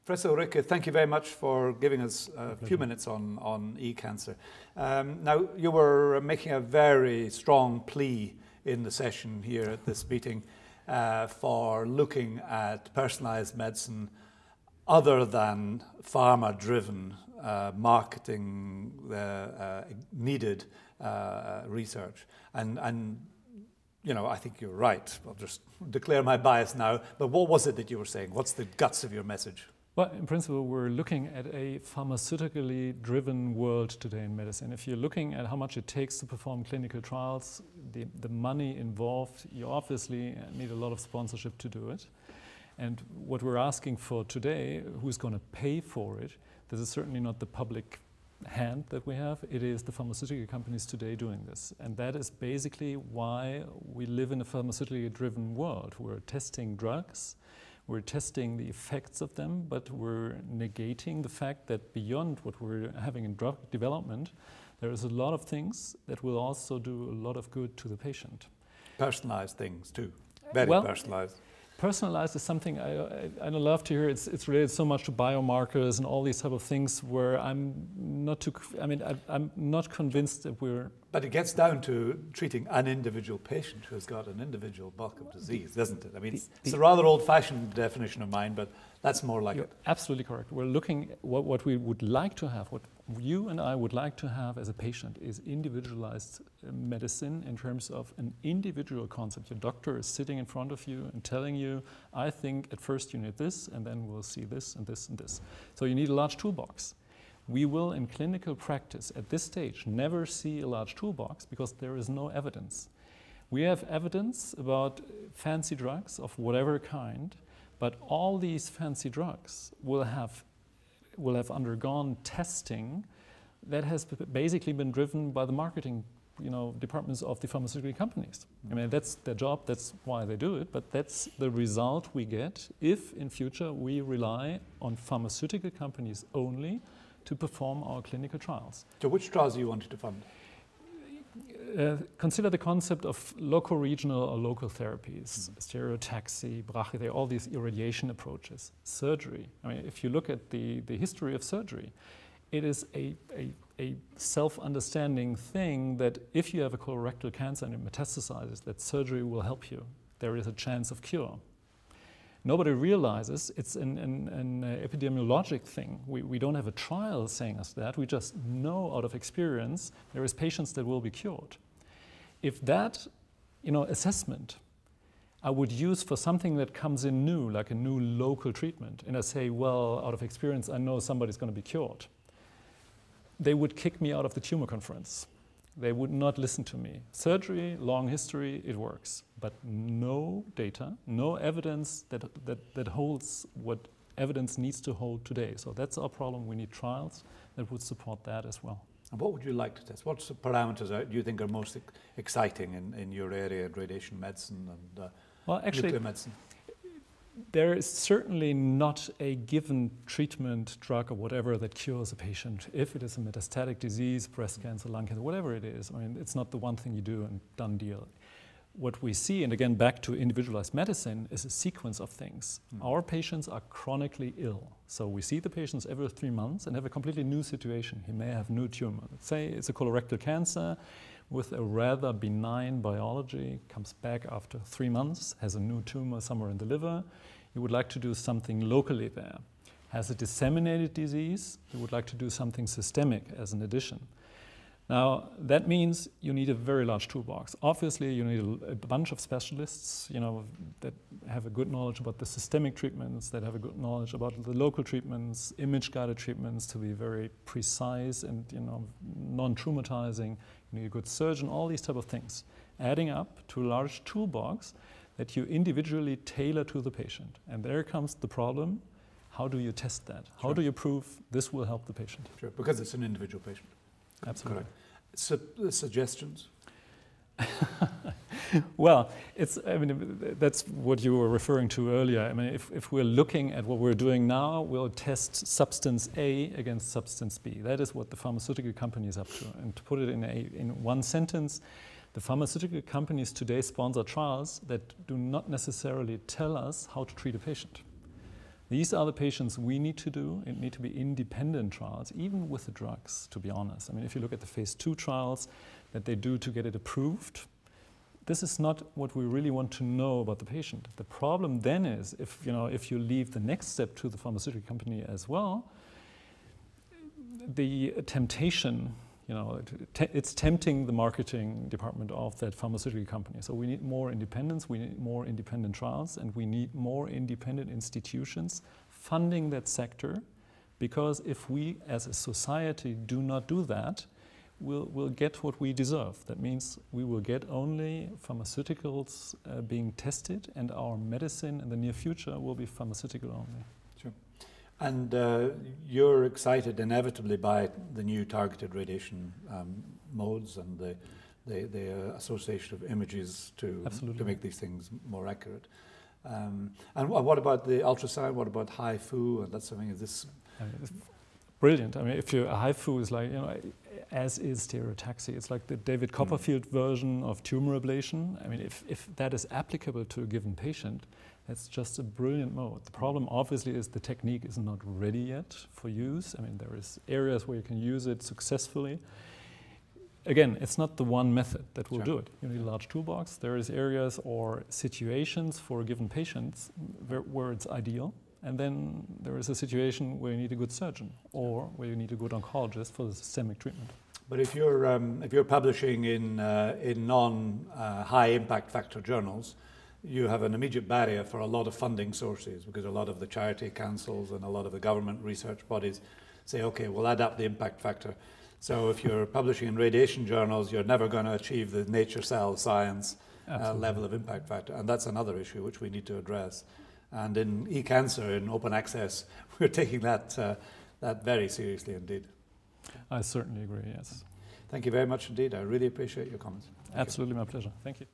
Professor Ricke, thank you very much for giving us a few minutes on e-cancer. Now, you were making a very strong plea in the session here at this meeting for looking at personalized medicine other than pharma-driven marketing needed research. And you know, I think you're right. I'll just declare my bias now. But what was it that you were saying? What's the guts of your message? Well, in principle, we're looking at a pharmaceutically driven world today in medicine. If you're looking at how much it takes to perform clinical trials, the money involved, you obviously need a lot of sponsorship to do it. And what we're asking for today, who's going to pay for it, this is certainly not the public hand that we have, it is the pharmaceutical companies today doing this. And that is basically why we live in a pharmaceutically driven world. We're testing drugs, we're testing the effects of them, but we're negating the fact that beyond what we're having in drug development, there is a lot of things that will also do a lot of good to the patient. Personalized things too, very personalized. Personalized is something I love to hear. It's related so much to biomarkers and all these type of things where I'm not convinced that we're... But it gets down to treating an individual patient who's got an individual bulk of disease, doesn't it? I mean, it's a rather old-fashioned definition of mine, but that's more like it. Absolutely correct. We're looking at what we would like to have, what you and I would like to have as a patient is individualized medicine in terms of an individual concept. Your doctor is sitting in front of you and telling you, I think at first you need this, and then we'll see this and this and this. So you need a large toolbox. We will, in clinical practice, at this stage, never see a large toolbox because there is no evidence. We have evidence about fancy drugs of whatever kind, but all these fancy drugs will have undergone testing that has basically been driven by the marketing departments of the pharmaceutical companies. I mean, that's their job, that's why they do it, but that's the result we get if in future we rely on pharmaceutical companies only to perform our clinical trials. So which trials do you want to fund? Consider the concept of local, regional, or local therapies, stereotaxy, brachytherapy, all these irradiation approaches. Surgery, I mean, if you look at the history of surgery, it is a self-understanding thing that if you have a colorectal cancer and it metastasizes, that surgery will help you. There is a chance of cure. Nobody realizes it's an epidemiologic thing. We don't have a trial saying us that. We just know out of experience there is patients that will be cured. If that assessment I would use for something that comes in new, like a new local treatment, and I say, well, out of experience, I know somebody's going to be cured, they would kick me out of the tumor conference. They would not listen to me. Surgery, long history, it works. But no data, no evidence that holds what evidence needs to hold today. So that's our problem. We need trials that would support that as well. And what would you like to test? What parameters do you think are most exciting in your area, radiation medicine and nuclear medicine? There is certainly not a given treatment, drug, or whatever that cures a patient. If it is a metastatic disease, breast cancer, lung cancer, whatever it is, I mean, it's not the one thing you do and done deal. What we see, and again, back to individualized medicine, is a sequence of things. Our patients are chronically ill. So we see the patients every 3 months and have a completely new situation. He may have new tumor. Let's say it's a colorectal cancer with a rather benign biology, comes back after 3 months, has a new tumor somewhere in the liver. You would like to do something locally there. Has a disseminated disease, you would like to do something systemic as an addition. Now, that means you need a very large toolbox. Obviously, you need a bunch of specialists, that have a good knowledge about the systemic treatments, that have a good knowledge about the local treatments, image-guided treatments to be very precise and, non-traumatizing. You need a good surgeon, all these type of things, adding up to a large toolbox that you individually tailor to the patient. And there comes the problem. How do you test that? Sure. How do you prove this will help the patient? Sure, because it's an individual patient. Absolutely. Suggestions? Well, that's what you were referring to earlier. I mean, if we're looking at what we're doing now, we'll test substance A against substance B. That is what the pharmaceutical company is up to. And to put it in one sentence, the pharmaceutical companies today sponsor trials that do not necessarily tell us how to treat a patient. These are the patients we need to do. It need to be independent trials, even with the drugs, to be honest. I mean, if you look at the phase 2 trials that they do to get it approved, this is not what we really want to know about the patient. The problem then is, if you leave the next step to the pharmaceutical company as well, the temptation, it's tempting the marketing department of that pharmaceutical company. So we need more independence, we need more independent trials, and we need more independent institutions funding that sector, because if we as a society do not do that, we'll get what we deserve. That means we will get only pharmaceuticals being tested, and our medicine in the near future will be pharmaceutical only. Sure. And you're excited inevitably by the new targeted radiation modes and the association of images to make these things more accurate. And what about the ultrasound? What about HIFU and that sort of thing? Is this brilliant? I mean, if a HIFU is like, as is stereotaxy, it's like the David Copperfield version of tumor ablation. I mean, if that is applicable to a given patient, that's just a brilliant mode. The problem obviously is the technique is not ready yet for use. I mean, there is areas where you can use it successfully. Again, it's not the one method that will do it. You need a large toolbox. There is areas or situations for a given patient where it's ideal. And then there is a situation where you need a good surgeon or where you need a good oncologist for the systemic treatment. But if you're publishing in non-high impact factor journals, you have an immediate barrier for a lot of funding sources, because a lot of the charity councils and a lot of the government research bodies say, okay, we'll add up the impact factor. So if you're publishing in radiation journals, you're never going to achieve the Nature Cell Science level of impact factor. And that's another issue which we need to address. And in eCancer, in open access, we're taking that very seriously indeed. I certainly agree, yes. Thank you very much indeed. I really appreciate your comments. Absolutely, my pleasure. Thank you.